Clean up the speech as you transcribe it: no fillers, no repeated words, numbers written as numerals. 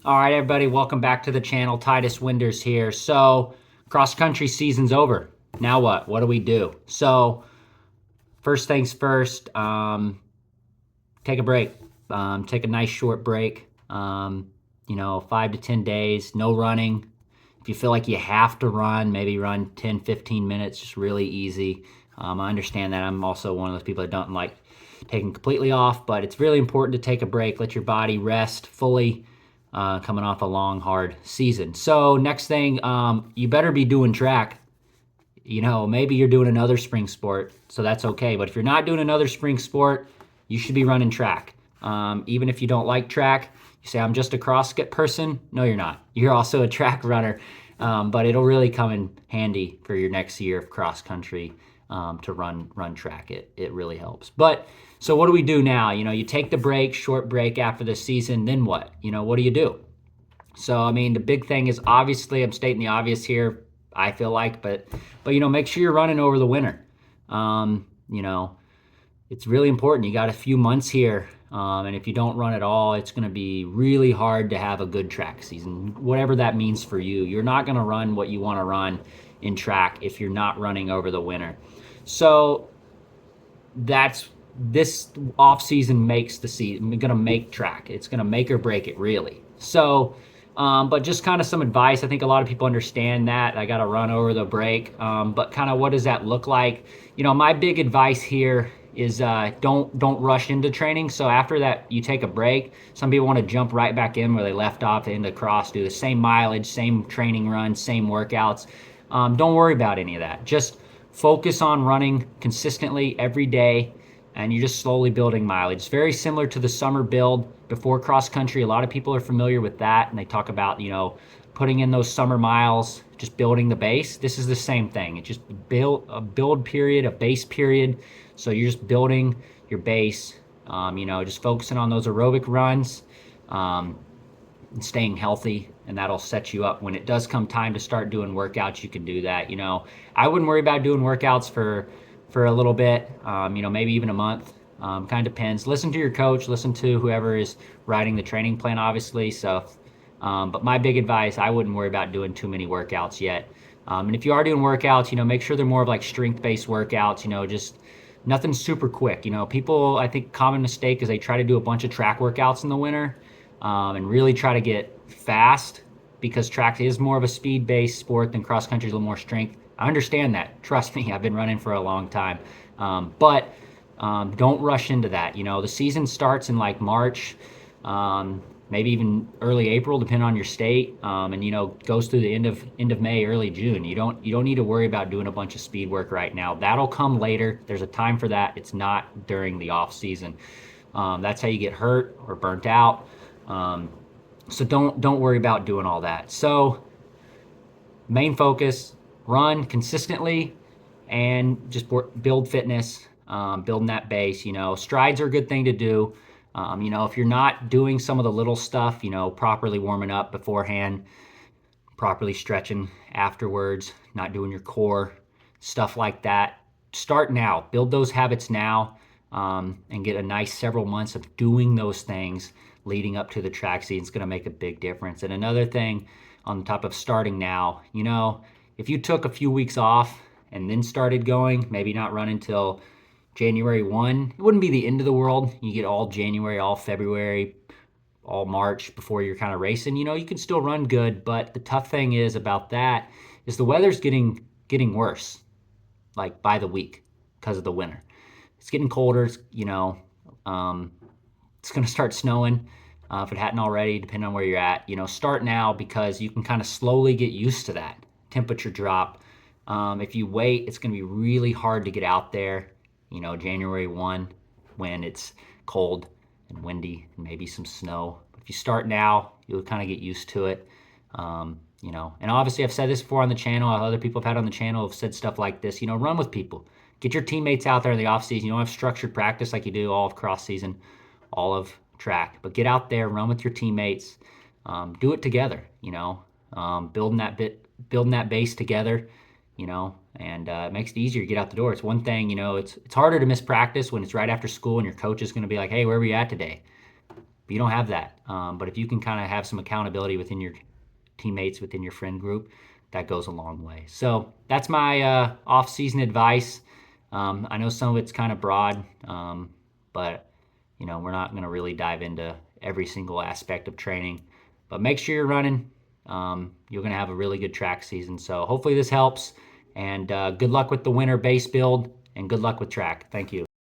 All right, everybody, welcome back to the channel. Titus Winders here. So, cross country season's over. Now what? What do we do? So, first things first, take a break. Take a nice short break. 5 to 10 days, no running. If you feel like you have to run, maybe run 10, 15 minutes, just really easy. I understand that. I'm also one of those people that don't like taking completely off, but it's really important to take a break, let your body rest fully, coming off a long, hard season. So, next thing, you better be doing track. Maybe you're doing another spring sport, so that's okay. But if you're not doing another spring sport, you should be running track. Even if you don't like track, you say, I'm just a CrossFit person. No, you're not. You're also a track runner. But it'll really come in handy for your next year of cross country, to run track. It really helps. But so what do we do now? You take the break, short break after the season. Then what? What do you do? So, I mean, the big thing is, obviously, I'm stating the obvious here, I feel like, but make sure you're running over the winter. Um, you know, it's really important. You got a few months here, and if you don't run at all, it's going to be really hard to have a good track season, whatever that means for you. You're not going to run what you want to run in track if you're not running over the winter. So that's this off season makes the season going to make track. It's going to make or break it, really. So, but just kind of some advice. I think a lot of people understand that I got to run over the break. But kind of what does that look like? My big advice here is don't rush into training. So after that, you take a break. Some people want to jump right back in where they left off into cross, do the same mileage, same training run, same workouts. Don't worry about any of that. Just focus on running consistently every day, and you're just slowly building mileage. It's very similar to the summer build before cross country. A lot of people are familiar with that, and they talk about, putting in those summer miles, just building the base. This is the same thing. It's just a build period, a base period. So you're just building your base, just focusing on those aerobic runs, and staying healthy, and that'll set you up when it does come time to start doing workouts. You can do that. I wouldn't worry about doing workouts for a little bit, maybe even a month. Kind of depends. Listen to your coach, listen to whoever is writing the training plan, obviously. So, but my big advice, I wouldn't worry about doing too many workouts yet. And if you are doing workouts, make sure they're more of like strength-based workouts, just nothing super quick. People, I think common mistake is they try to do a bunch of track workouts in the winter, and really try to get fast, because track is more of a speed-based sport than cross country is a little more strength. I understand that. Trust me, I've been running for a long time. But don't rush into that. The season starts in like March, maybe even early April, depending on your state, and goes through the end of May, early June. You don't need to worry about doing a bunch of speed work right now. That'll come later. There's a time for that. It's not during the off season. That's how you get hurt or burnt out. So don't worry about doing all that. So main focus, run consistently, and just build fitness, building that base. Strides are a good thing to do. If you're not doing some of the little stuff, properly warming up beforehand, properly stretching afterwards, not doing your core, stuff like that, start now. Build those habits now, and get a nice several months of doing those things leading up to the track season. It's going to make a big difference. And another thing on top of starting now, if you took a few weeks off and then started going, maybe not run until January 1, it wouldn't be the end of the world. You get all January, all February, all March before you're kind of racing. You can still run good, but the tough thing is about that is the weather's getting worse, like by the week, because of the winter. It's getting colder. It's going to start snowing, if it hadn't already, depending on where you're at. Start now, because you can kind of slowly get used to that temperature drop. If you wait, it's going to be really hard to get out there, January 1, when it's cold and windy and maybe some snow. But if you start now, you'll kind of get used to it. And obviously I've said this before on the channel. Other people have had on the channel have said stuff like this. Run with people. Get your teammates out there in the off season. You don't have structured practice like you do all of cross season, all of track, but get out there, run with your teammates, do it together. Building that base together, and it makes it easier to get out the door. It's one thing, it's harder to miss practice when it's right after school and your coach is going to be like, hey, where are we at today? you don't have that. But if you can kind of have some accountability within your teammates, within your friend group, that goes a long way. So that's my off-season advice. I know some of it's kind of broad, but we're not going to really dive into every single aspect of training. But make sure you're running. You're going to have a really good track season. So hopefully this helps. And good luck with the winter base build, and good luck with track. Thank you.